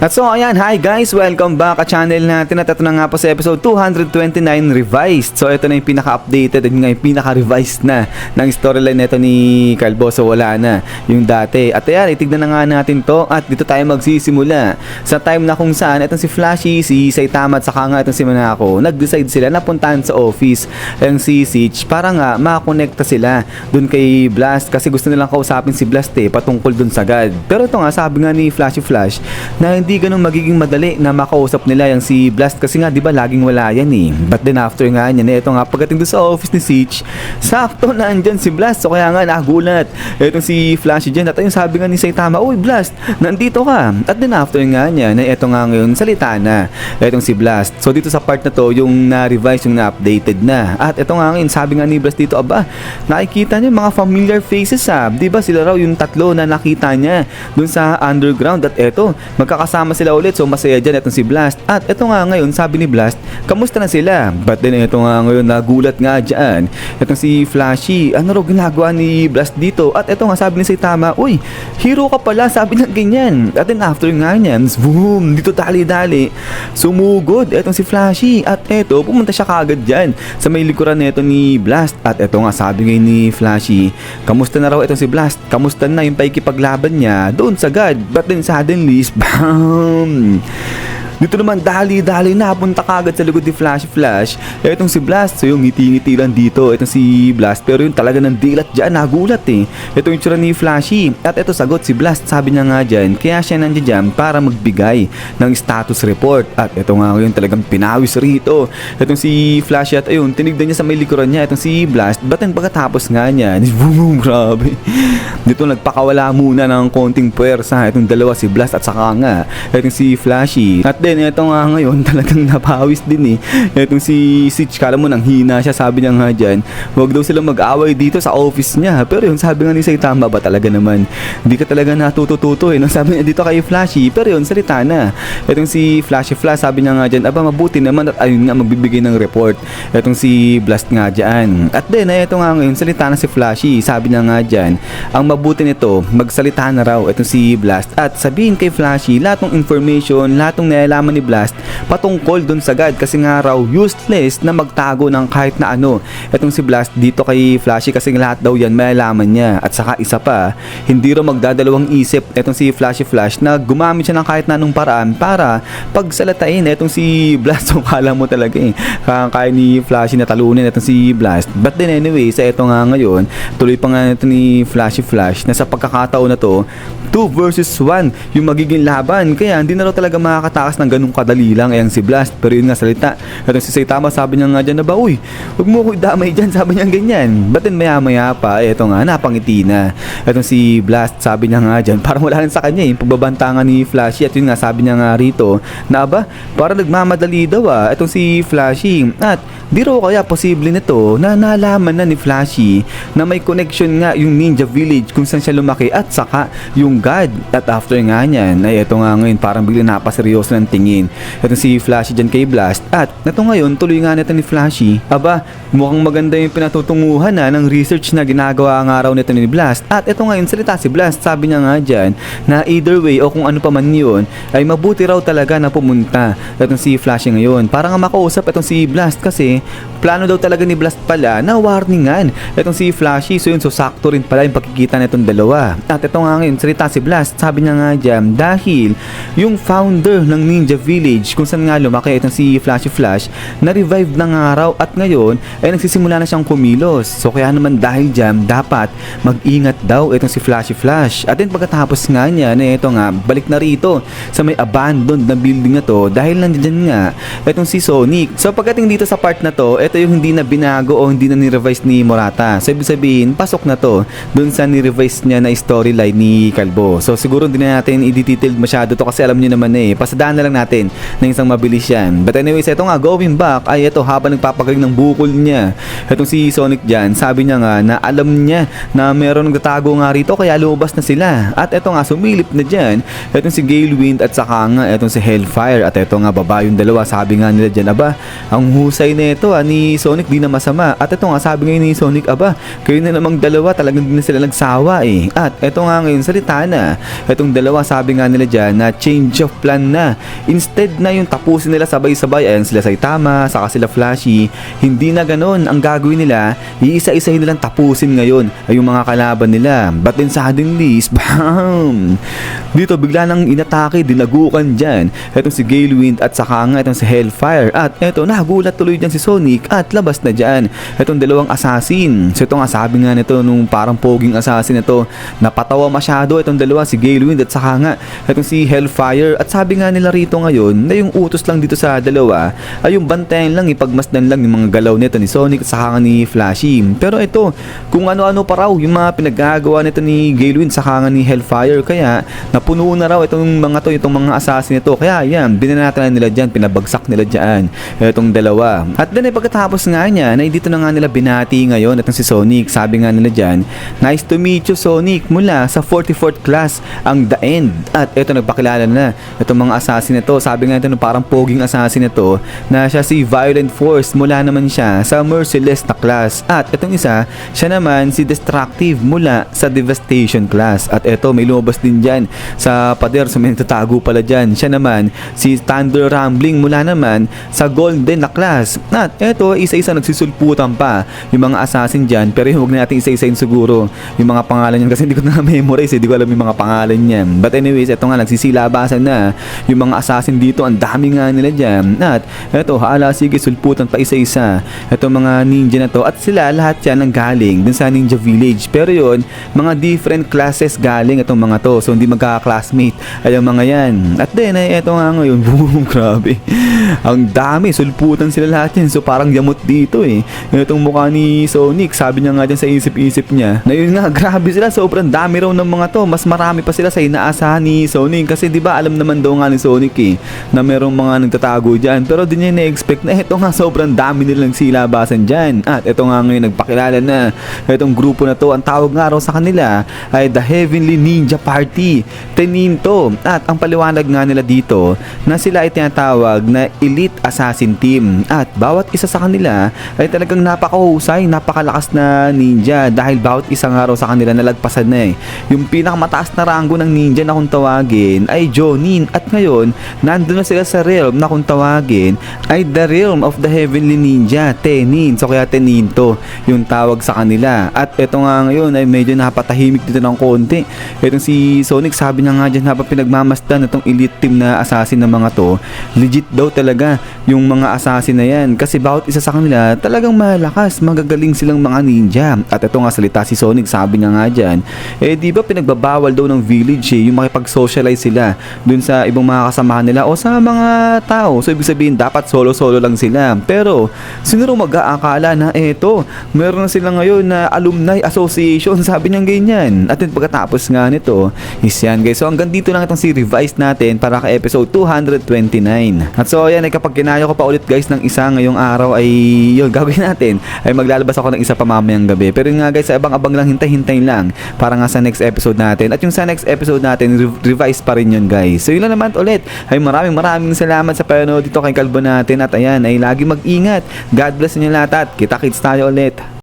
At so ayan, hi guys, welcome back at channel natin at ito na nga po sa episode 229 revised. So ito na yung pinaka-updated at yung pinaka-revised na ng storyline nito ni Kalbo. So wala na yung dati. At ayan, itignan na nga natin to at dito tayo magsisimula sa time na kung saan itong si Flashy, si Saitama at saka nga itong si Manako nag-decide sila na puntahan sa office yung si Siege para nga makakonekta sila dun kay Blast kasi gusto nilang kausapin si Blast patungkol dun sa God. Pero ito nga, sabi nga ni Flashy Flash na hindi ganun magiging madali na makausap nila yung si Blast kasi nga 'di ba laging wala yan But then after nga niyan, ito nga pagdating doon sa office ni Siege, sakto na andyan si Blast. So kaya nga nagulat itong si Flashy dyan. At yung sabi nga ni Saitama, "Uy Blast, nandito ka." At then after nga niyan, ito nga ngayon salita na itong si Blast. So dito sa part na to, yung na-revise, yung na-updated na. At ito nga ngayon, sabi nga ni Blast dito, "Aba, nakikita niya mga familiar faces 'Di ba sila raw yung tatlo na nakita niya doon sa underground." At eto, magkakasama sila ulit, so masaya dyan itong si Blast. At ito nga ngayon, sabi ni Blast, kamusta na sila? But then ito nga ngayon, nagulat nga dyan itong si Flashy, ano raw ginagawa ni Blast dito? At ito nga sabi ni Saitama, "Uy, hero ka pala," sabi niya ganyan. At then after nga niyan, boom, dito dali-dali sumugod itong si Flashy. At ito, pumunta siya kagad dyan sa may likuran nito ni Blast. At ito nga sabi ngayon ni Flashy, kamusta na raw itong si Blast? Kamusta na yung paikipaglaban niya doon sa God? But then suddenly, bam! Dito naman dali-dali napunta kagad sa likod ni Flash. Etong si Blast, so yung ngiti-ngiti lang dito itong si Blast, pero yung talaga ng dilat dyan, nagulat Ito yung tsura ni Flashy. At ito sagot si Blast, sabi niya nga dyan, kaya siya nandiyan dyan para magbigay ng status report. At ito nga ngayon talagang pinawis rito itong si Flashy. At ayun, tinignan niya sa may likuran niya itong si Blast. But then pagkatapos nga niya, boom, grabe, dito nagpakawala muna ng konting puwersa itong dalawa, si Blast at saka nga itong si Flashy. At then ito nga ngayon talagang napawis din Itong si Siege, kala mo nang hina siya, sabi niya nga dyan, huwag daw silang mag-away dito sa office niya. Pero yung sabi nga ni Saitama, ba talaga naman hindi ka talaga natutututo Nang sabi niya dito kay Flashy, pero yun salita na itong si Flashy Flash, sabi niya nga dyan, aba mabuti naman at ayun nga magbibigay ng report itong si Blast nga dyan. At then ito nga ngayon salita na si Flashy, sabi niya nga dyan, ang mabuti nito magsalita na raw itong si Blast at sabihin kay Flashy lahat ng information, lahat ng nilalaman ni Blast patungkol dun sa God kasi nga raw useless na magtago ng kahit na ano itong si Blast dito kay Flashy kasi lahat daw yan malalaman niya. At saka isa pa, hindi raw magdadalawang isip itong si Flashy Flash na gumamit siya ng kahit na anong paraan para pagsalatain itong si Blast. So kala mo talaga kaya ni Flashy na talunin itong si Blast. But then anyway, sa ito nga ngayon, tuloy pa nga ito ni Flashy Flash na sa pagkakataon na to 2 versus 1 yung magiging laban, kaya hindi na raw talaga makakatakas ng ganung kadali lang si Blast. Pero yun nga salita itong si Saitama, sabi niya nga dyan na ba, "Uy, huwag mo ko idamay dyan," sabi niya ganyan. But then maya maya pa, ito nga napangiti na itong si Blast, sabi niya nga dyan, parang wala rin sa kanya yung pagbabantangan ni Flashy. At yun nga sabi niya nga rito na aba, para nagmamadali daw itong si Flashy. At di raw kaya posible nito na nalaman na ni Flashy na may connection nga yung Ninja Village kung saan siya lumaki at saka yung God. At after nga niyan, ay ito nga ngayon parang bigla napaseryoso ng tingin ito si Flashy dyan kay Blast. At ito ngayon, tuloy nga nito ni Flashy, aba, mukhang maganda yung pinatutunguhan ng research na ginagawa nga raw nito ni Blast. At ito ngayon, salita si Blast, sabi niya nga dyan na either way o kung ano pa man yun, ay mabuti raw talaga na pumunta itong si Flashy ngayon para nga makausap itong si Blast kasi plano daw talaga ni Blast pala na warningan itong si Flashy. So yun, so sakto rin pala yung pagkikita nitong dalawa. At ito nga ngayon, salita si Blast, sabi niya nga dyan, dahil yung founder ng Ninja Village kung saan nga lumaki itong si Flashy Flash na-revive na nga raw at ngayon ay nagsisimula na siyang kumilos. So kaya naman dahil dyan, dapat mag-ingat daw itong si Flashy Flash. At then pagkatapos nga niya na ito nga, balik na rito sa may abandoned na building na to dahil nandiyan nga itong si Sonic. So pagdating dito sa part na to, ito yung hindi na binago o hindi na ni-revise ni Murata. So ibig sabihin, pasok na to dun sa ni-revise niya na storyline ni Kalbo. So siguro hindi na natin i-detail masyado to kasi alam niyo naman pasadaan na lang lang natin na isang mabilis yan. But anyways, eto nga, going back, ay eto, habang nagpapagaling ng bukol niya, etong si Sonic dyan, sabi niya nga na alam niya na meron nagtatago nga rito, kaya lumabas na sila. At eto nga, sumilip na dyan, etong si Gale Wind at saka nga etong si Hellfire. At eto nga, baba yung dalawa, sabi nga nila dyan, aba, ang husay na ito ni Sonic, di na masama. At eto nga, sabi nga ni Sonic, aba, kayo na namang dalawa, talagang di na sila nagsawa eh. At eto nga ngayon, salita na, etong dalawa, sabi nga nila dyan, na change of plan na. Instead na yung tapusin nila sabay-sabay, ayan sila Saitama, saka sila Flashy, hindi na ganun. Ang gagawin nila, iisa-isahin nilang tapusin ngayon ay yung mga kalaban nila. But then suddenly, bam! Dito bigla nang inatake, dinagukan dyan etong si Gale Wind at saka nga etong si Hellfire. At eto, nagulat tuloy dyan si Sonic at labas na dyan etong dalawang assassin. So ito nga, sabi nga nito nung parang poging assassin ito, napatawa masyado etong dalawa, si Gale Wind at saka nga etong si Hellfire. At sabi nga nila rito ngayon na yung utos lang dito sa dalawa ay yung bantayan lang, ipagmasdan lang yung mga galaw nito ni Sonic at saka nga ni Flashy. Pero ito, kung ano-ano pa raw yung mga pinaggagawa nito ni Gale Wind saka nga ni Hellfire, kaya napuno na raw itong mga to, itong mga assassin nito. Kaya yan, binanatan na nila dyan, pinabagsak nila dyan itong dalawa. At then ay pagkatapos nga niya, na dito na nga nila binati ngayon itong si Sonic. Sabi nga nila dyan, nice to meet you Sonic, mula sa 44th class, ang The End. At ito, nagpakilala na itong mga assassin nito. Sabi nga ito, parang poging assassin nito, na siya si Violent Force, mula naman siya sa Merciless na class. At itong isa, siya naman si Destructive, mula sa Devastation class. At ito, may lumabas din dyan sa pader, so may nagtatago pala dyan. Siya naman si Thunder Rumbling, mula naman sa Golden na class. At ito, isa-isa nagsisulputan pa yung mga assassin dyan. Pero huwag na natin isa-isain siguro yung mga pangalan yan kasi hindi ko na memorize, hindi ko alam yung mga pangalan yan. But anyways, ito nga, nagsisilabasan na yung mga assassin dito, ang dami nga nila dyan. At ito, hala, sige, sulputan pa isa-isa ito mga ninja na to. At sila lahat yan ang galing dun sa Ninja Village. Pero yun, mga different classes galing itong mga to, so hindi magka-classmate ay ang mga yan. At then ay eto nga ngayon, boom, grabe, ang dami, sulputan sila lahat yan. So parang yamot dito eh itong mukha ni Sonic. Sabi niya nga dyan sa isip-isip niya na yun nga, grabe sila, sobrang dami raw ng mga to, mas marami pa sila sa inaasahan ni Sonic. Kasi di ba alam naman daw nga ni Sonic eh na merong mga nagtatago dyan, pero di niya na-expect na eto nga, sobrang dami nilang silabasan dyan. At eto nga ngayon, nagpakilala na itong grupo na to. Ang tawag nga raw sa kanila ay The Heavenly Ninja Party, Teninto. At ang paliwanag nga nila dito na sila ay tinatawag na Elite Assassin Team. At bawat isa sa kanila ay talagang napakahusay, napakalakas na ninja, dahil bawat isa nga raw sa kanila nalagpasan na eh yung pinakamataas na ranggo ng ninja na kung tawagin ay Jonin. At ngayon, nandun na sila sa realm na kung tawagin ay the realm of the Heavenly Ninja, Tenin. So kaya Teninto yung tawag sa kanila. At eto nga ngayon ay medyo napatahimik dito ng konti itong si Sonic. Sabi niya nga dyan habang pinagmamasdan itong elite team na assassin ng mga to, legit daw talaga yung mga assassin na yan, kasi bawat isa sa kanila talagang malakas, magagaling silang mga ninja. At ito nga, salita si Sonic, sabi niya nga dyan, eh di ba pinagbabawal daw ng village yung makipag-socialize sila dun sa ibang mga kasamahan nila o sa mga tao. So ibig sabihin dapat solo-solo lang sila. Pero sino raw mag-aakala na eto, meron na sila ngayon na alumni association, sabi niya ganyan. At then pagkatapos nga nito is yan guys. So hanggang dito lang itong si revise natin para ka episode 229. At so ayan, ay kapag kinayo ko pa ulit guys ng isa ngayong araw, ay yun, gagawin natin ay maglalabas ako ng isa pa mamayang gabi. Pero nga guys, abang-abang lang, hintay-hintay lang para nga sa next episode natin. At yung sa next episode natin, revise pa rin yun guys. So yun lang naman ulit, ay maraming salamat sa panonood dito kay Kalbo natin. At ayan, ay lagi mag-ingat. God bless niyo lahat at kita-kits tayo ulit.